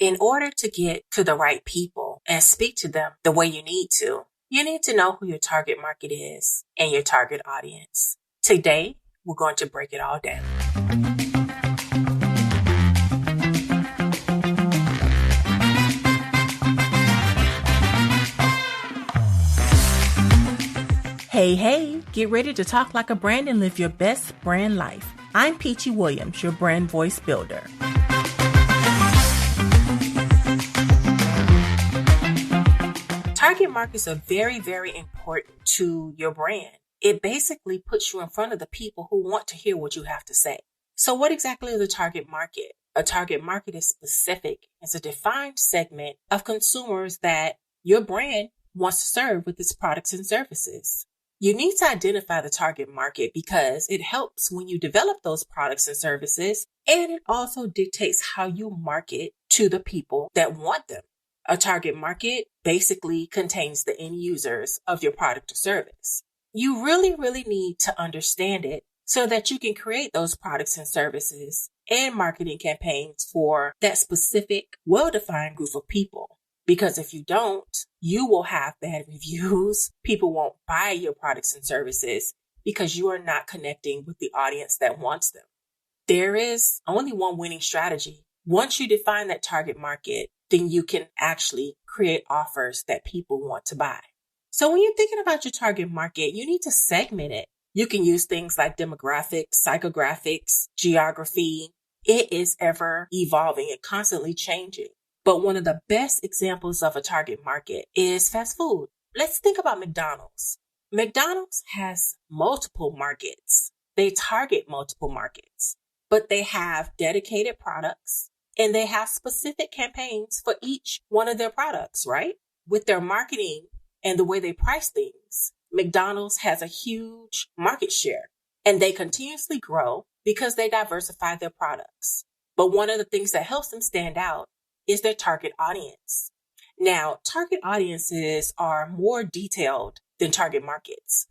In order to get to the right people and speak to them the way you need to know who your target market is and your target audience. Today, we're going to break it all down. Hey, get ready to talk like a brand and live your best brand life. I'm Peachi Williams, your brand voice builder. Target markets are very, very important to your brand. It basically puts you in front of the people who want to hear what you have to say. So what exactly is a target market? A target market is specific. It's a defined segment of consumers that your brand wants to serve with its products and services. You need to identify the target market because it helps when you develop those products and services, and it also dictates how you market to the people that want them. A target market basically contains the end users of your product or service. You really need to understand it so that you can create those products and services and marketing campaigns for that specific, well-defined group of people. Because if you don't, you will have bad reviews. People won't buy your products and services because you are not connecting with the audience that wants them. There is only one winning strategy. Once you define that target market, then you can actually create offers that people want to buy. So when you're thinking about your target market, you need to segment it. You can use things like demographics, psychographics, geography. It is ever evolving and constantly changing. But one of the best examples of a target market is fast food. Let's think about McDonald's. McDonald's has multiple markets. They target multiple markets, but they have dedicated products and they have specific campaigns for each one of their products, right? With their marketing and the way they price things, McDonald's has a huge market share and they continuously grow because they diversify their products. But one of the things that helps them stand out is their target audience. Now, target audiences are more detailed than target markets.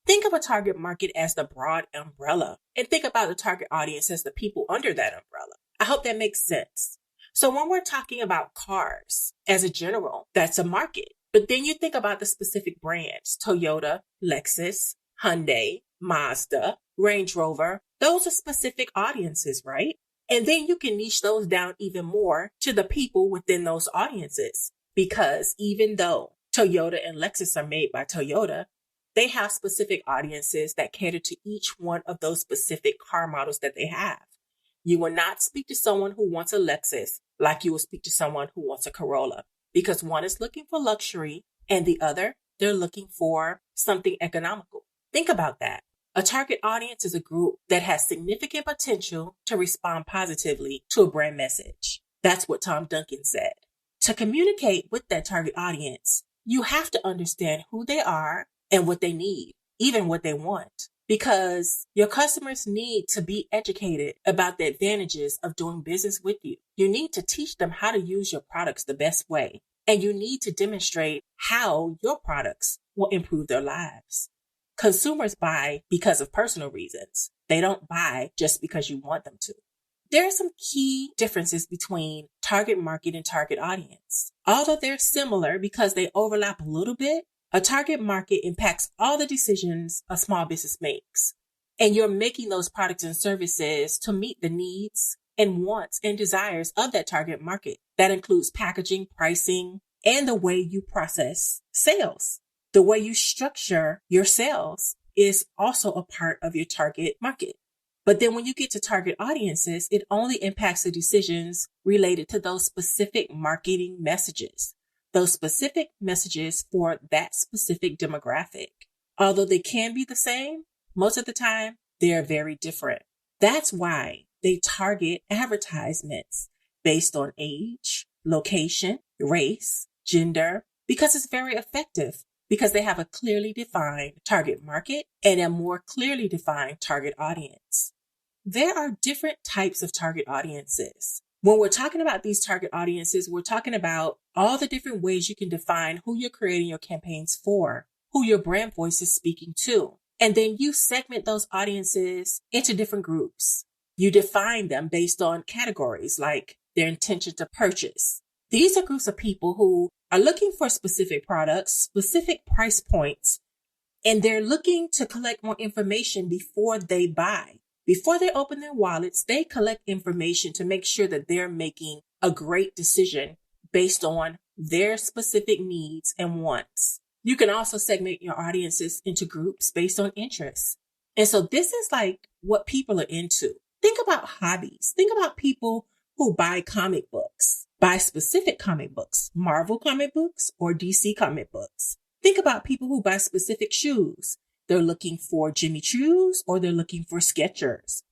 Think of a target market as the broad umbrella and think about the target audience as the people under that umbrella. I hope that makes sense. So when we're talking about cars as a general, that's a market. But then you think about the specific brands, Toyota, Lexus, Hyundai, Mazda, Range Rover. Those are specific audiences, right? And then you can niche those down even more to the people within those audiences. Because even though Toyota and Lexus are made by Toyota, they have specific audiences that cater to each one of those specific car models that they have. You will not speak to someone who wants a Lexus like you will speak to someone who wants a Corolla, because one is looking for luxury and the other, they're looking for something economical. Think about that. A target audience is a group that has significant potential to respond positively to a brand message. That's what Tom Duncan said. To communicate with that target audience, you have to understand who they are and what they need, even what they want. Because your customers need to be educated about the advantages of doing business with you. You need to teach them how to use your products the best way. And you need to demonstrate how your products will improve their lives. Consumers buy because of personal reasons. They don't buy just because you want them to. There are some key differences between target market and target audience. Although they're similar because they overlap a little bit, a target market impacts all the decisions a small business makes. And you're making those products and services to meet the needs and wants and desires of that target market. That includes packaging, pricing, and the way you process sales. The way you structure your sales is also a part of your target market. But then when you get to target audiences, it only impacts the decisions related to those specific marketing messages. Those specific messages for that specific demographic. Although they can be the same, most of the time, they're very different. That's why they target advertisements based on age, location, race, gender, because it's very effective, because they have a clearly defined target market and a more clearly defined target audience. There are different types of target audiences. When we're talking about these target audiences, we're talking about all the different ways you can define who you're creating your campaigns for, who your brand voice is speaking to. And then you segment those audiences into different groups. You define them based on categories like their intention to purchase. These are groups of people who are looking for specific products, specific price points, and they're looking to collect more information before they buy. Before they open their wallets, they collect information to make sure that they're making a great decision based on their specific needs and wants. You can also segment your audiences into groups based on interests. And so this is like what people are into. Think about hobbies. Think about people who buy comic books, buy specific comic books, Marvel comic books or DC comic books. Think about people who buy specific shoes. They're looking for Jimmy Choos or they're looking for Skechers.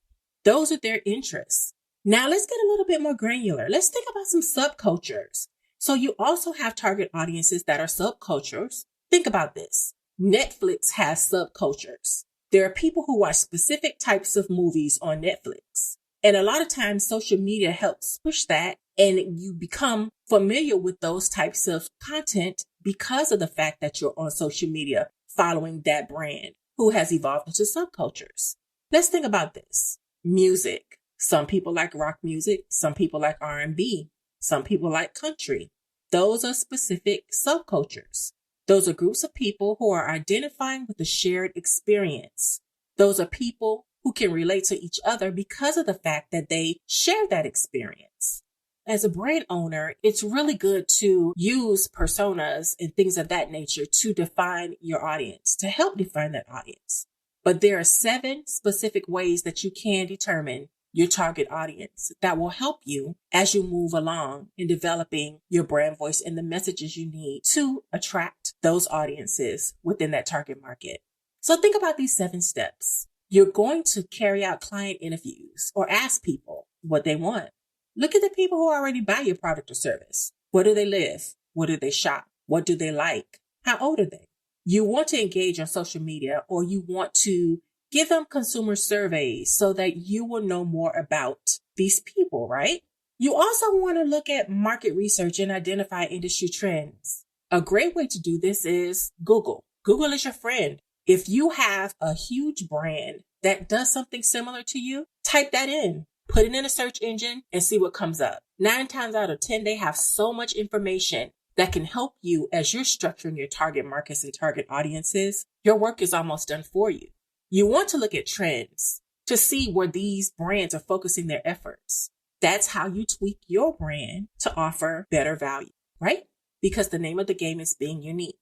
Those are their interests. Now let's get a little bit more granular. Let's think about some subcultures. So you also have target audiences that are subcultures. Think about this. Netflix has subcultures. There are people who watch specific types of movies on Netflix. And a lot of times social media helps push that and you become familiar with those types of content because of the fact that you're on social media following that brand who has evolved into subcultures. Let's think about this. Music. Some people like rock music. Some people like R&B. Some people like country. Those are specific subcultures. Those are groups of people who are identifying with a shared experience. Those are people who can relate to each other because of the fact that they share that experience. As a brand owner, it's really good to use personas and things of that nature to define your audience, to help define that audience. But there are 7 specific ways that you can determine your target audience that will help you as you move along in developing your brand voice and the messages you need to attract those audiences within that target market. So think about these 7 steps. You're going to carry out client interviews or ask people what they want. Look at the people who already buy your product or service. Where do they live? Where do they shop? What do they like? How old are they? You want to engage on social media or you want to give them consumer surveys so that you will know more about these people, right? You also want to look at market research and identify industry trends. A great way to do this is Google. Google is your friend. If you have a huge brand that does something similar to you, type that in. Put it in a search engine and see what comes up. 9 times out of 10, they have so much information that can help you as you're structuring your target markets and target audiences. Your work is almost done for you. You want to look at trends to see where these brands are focusing their efforts. That's how you tweak your brand to offer better value, right? Because the name of the game is being unique.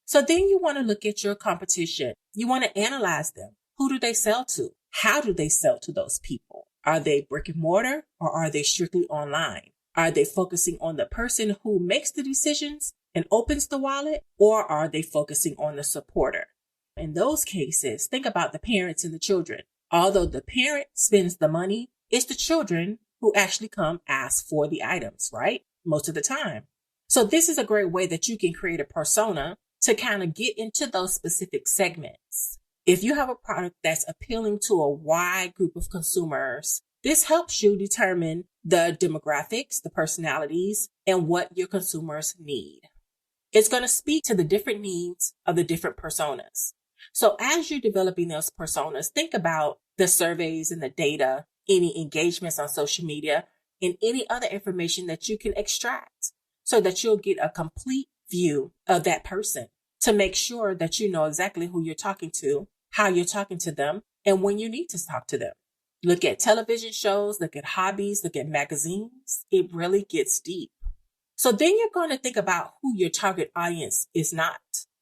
So then you want to look at your competition. You want to analyze them. Who do they sell to? How do they sell to those people? Are they brick and mortar or are they strictly online? Are they focusing on the person who makes the decisions and opens the wallet, or are they focusing on the supporter? In those cases, think about the parents and the children. Although the parent spends the money, it's the children who actually come ask for the items, right? Most of the time. So this is a great way that you can create a persona to kind of get into those specific segments. If you have a product that's appealing to a wide group of consumers, this helps you determine the demographics, the personalities, and what your consumers need. It's going to speak to the different needs of the different personas. So as you're developing those personas, think about the surveys and the data, any engagements on social media, and any other information that you can extract so that you'll get a complete view of that person to make sure that you know exactly who you're talking to, how you're talking to them, and when you need to talk to them. Look at television shows, look at hobbies, look at magazines. It really gets deep. So then you're going to think about who your target audience is not.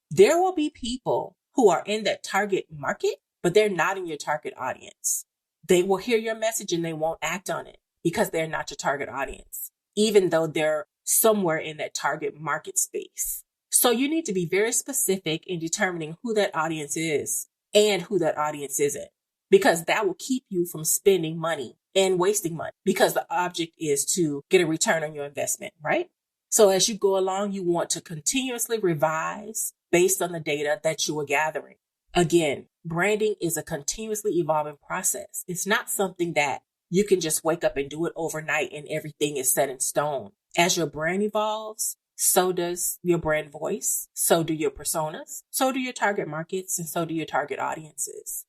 There will be people who are in that target market, but they're not in your target audience. They will hear your message and they won't act on it because they're not your target audience, even though they're somewhere in that target market space. So you need to be very specific in determining who that audience is and who that audience isn't, because that will keep you from spending money and wasting money, because the object is to get a return on your investment, right? So as you go along, you want to continuously revise based on the data that you are gathering. Again, branding is a continuously evolving process. It's not something that you can just wake up and do it overnight and everything is set in stone. As your brand evolves, so does your brand voice, so do your personas, so do your target markets, and so do your target audiences.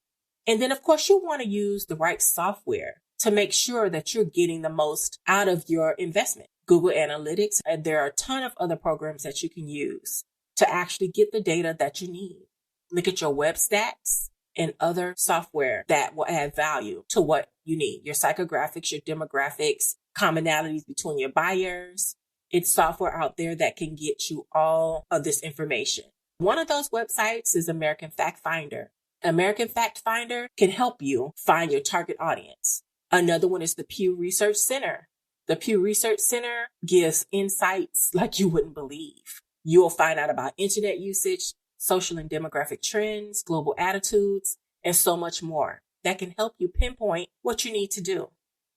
And then, of course, you want to use the right software to make sure that you're getting the most out of your investment. Google Analytics, and there are a ton of other programs that you can use to actually get the data that you need. Look at your web stats and other software that will add value to what you need. Your psychographics, your demographics, commonalities between your buyers. It's software out there that can get you all of this information. One of those websites is American Fact Finder. American Fact Finder can help you find your target audience. Another one is the Pew Research Center. The Pew Research Center gives insights like you wouldn't believe. You'll find out about internet usage, social and demographic trends, global attitudes, and so much more that can help you pinpoint what you need to do.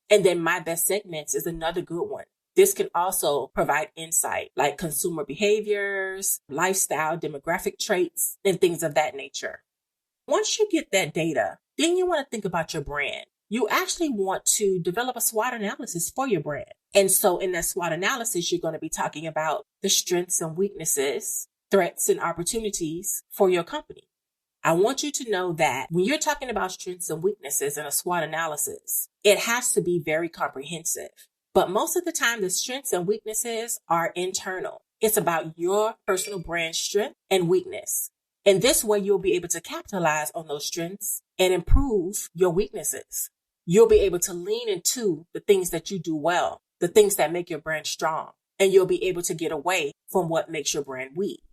And then My Best Segments is another good one. This can also provide insight like consumer behaviors, lifestyle, demographic traits, and things of that nature. Once you get that data, then you want to think about your brand. You actually want to develop a SWOT analysis for your brand. And so in that SWOT analysis, you're going to be talking about the strengths and weaknesses, threats and opportunities for your company. I want you to know that when you're talking about strengths and weaknesses in a SWOT analysis, it has to be very comprehensive. But most of the time, the strengths and weaknesses are internal. It's about your personal brand strength and weakness. And this way, you'll be able to capitalize on those strengths and improve your weaknesses. You'll be able to lean into the things that you do well, the things that make your brand strong, and you'll be able to get away from what makes your brand weak.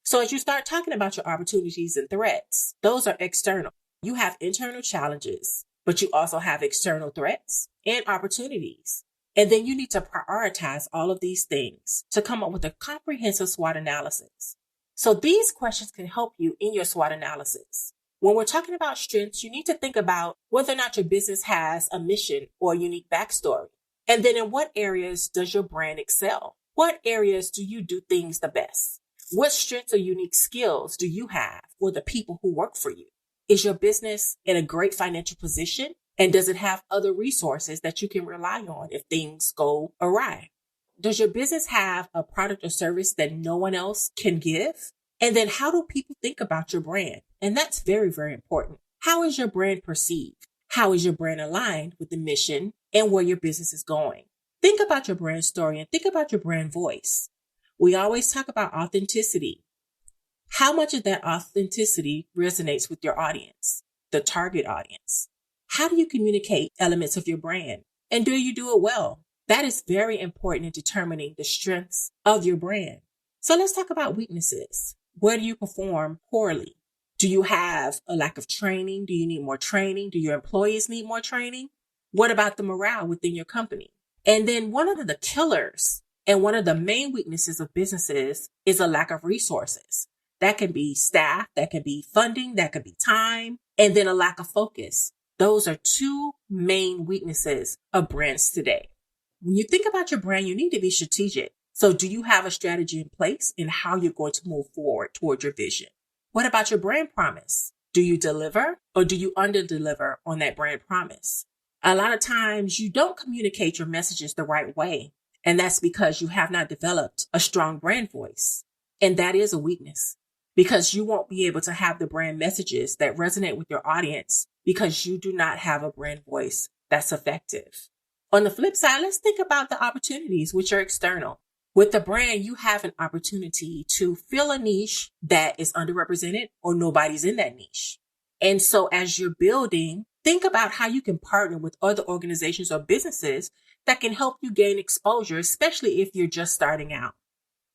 So as you start talking about your opportunities and threats, those are external. You have internal challenges, but you also have external threats and opportunities. And then you need to prioritize all of these things to come up with a comprehensive SWOT analysis. So these questions can help you in your SWOT analysis. When we're talking about strengths, you need to think about whether or not your business has a mission or a unique backstory. And then in what areas does your brand excel? What areas do you do things the best? What strengths or unique skills do you have for the people who work for you? Is your business in a great financial position? And does it have other resources that you can rely on if things go awry? Does your business have a product or service that no one else can give? And then how do people think about your brand? And that's very, very important. How is your brand perceived? How is your brand aligned with the mission and where your business is going? Think about your brand story and think about your brand voice. We always talk about authenticity. How much of that authenticity resonates with your audience, the target audience? How do you communicate elements of your brand? And do you do it well? That is very important in determining the strengths of your brand. So let's talk about weaknesses. Where do you perform poorly? Do you have a lack of training? Do you need more training? Do your employees need more training? What about the morale within your company? And then one of the killers and one of the main weaknesses of businesses is a lack of resources. That can be staff, that can be funding, that could be time, and then a lack of focus. Those are two main weaknesses of brands today. When you think about your brand, you need to be strategic. So do you have a strategy in place in how you're going to move forward toward your vision? What about your brand promise? Do you deliver or do you under-deliver on that brand promise? A lot of times you don't communicate your messages the right way. And that's because you have not developed a strong brand voice. And that is a weakness because you won't be able to have the brand messages that resonate with your audience because you do not have a brand voice that's effective. On the flip side, let's think about the opportunities which are external. With the brand, you have an opportunity to fill a niche that is underrepresented or nobody's in that niche. And so as you're building, think about how you can partner with other organizations or businesses that can help you gain exposure, especially if you're just starting out.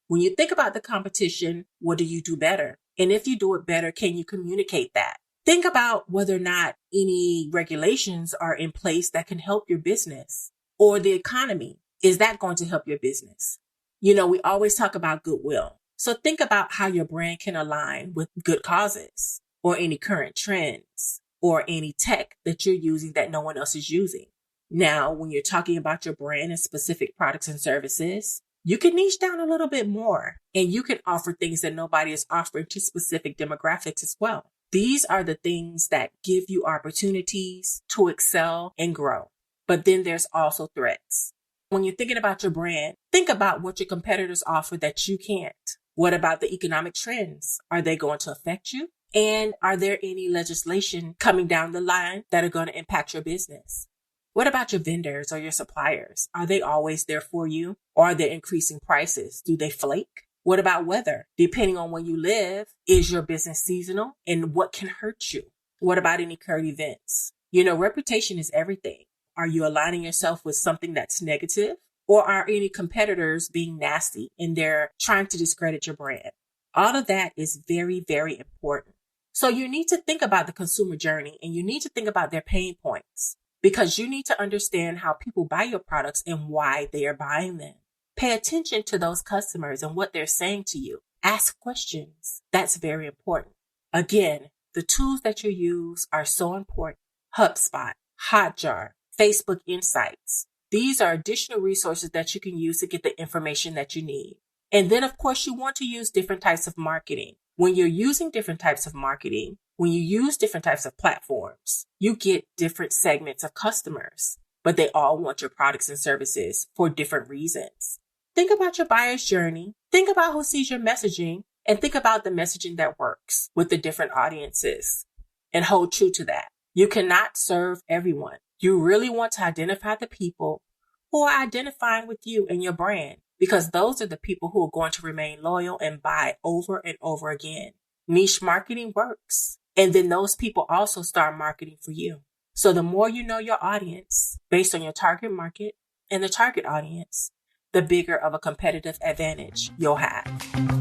When you think about the competition, what do you do better? And if you do it better, can you communicate that? Think about whether or not any regulations are in place that can help your business or the economy. Is that going to help your business? You know, we always talk about goodwill. So think about how your brand can align with good causes or any current trends or any tech that you're using that no one else is using. Now, when you're talking about your brand and specific products and services, you can niche down a little bit more and you can offer things that nobody is offering to specific demographics as well. These are the things that give you opportunities to excel and grow. But then there's also threats. When you're thinking about your brand, think about what your competitors offer that you can't. What about the economic trends? Are they going to affect you? And are there any legislation coming down the line that are going to impact your business? What about your vendors or your suppliers? Are they always there for you? Or are they increasing prices? Do they flake? What about weather? Depending on where you live, is your business seasonal? And what can hurt you? What about any current events? Reputation is everything. Are you aligning yourself with something that's negative? Or are any competitors being nasty and they're trying to discredit your brand? All of that is very, very important. So you need to think about the consumer journey and you need to think about their pain points because you need to understand how people buy your products and why they are buying them. Pay attention to those customers and what they're saying to you. Ask questions. That's very important. Again, the tools that you use are so important. HubSpot, Hotjar, Facebook Insights. These are additional resources that you can use to get the information that you need. And then, of course, you want to use different types of marketing. When you're using different types of marketing, when you use different types of platforms, you get different segments of customers, but they all want your products and services for different reasons. Think about your buyer's journey. Think about who sees your messaging and think about the messaging that works with the different audiences and hold true to that. You cannot serve everyone. You really want to identify the people who are identifying with you and your brand because those are the people who are going to remain loyal and buy over and over again. Niche marketing works. And then those people also start marketing for you. So the more you know your audience based on your target market and the target audience, the bigger of a competitive advantage you'll have.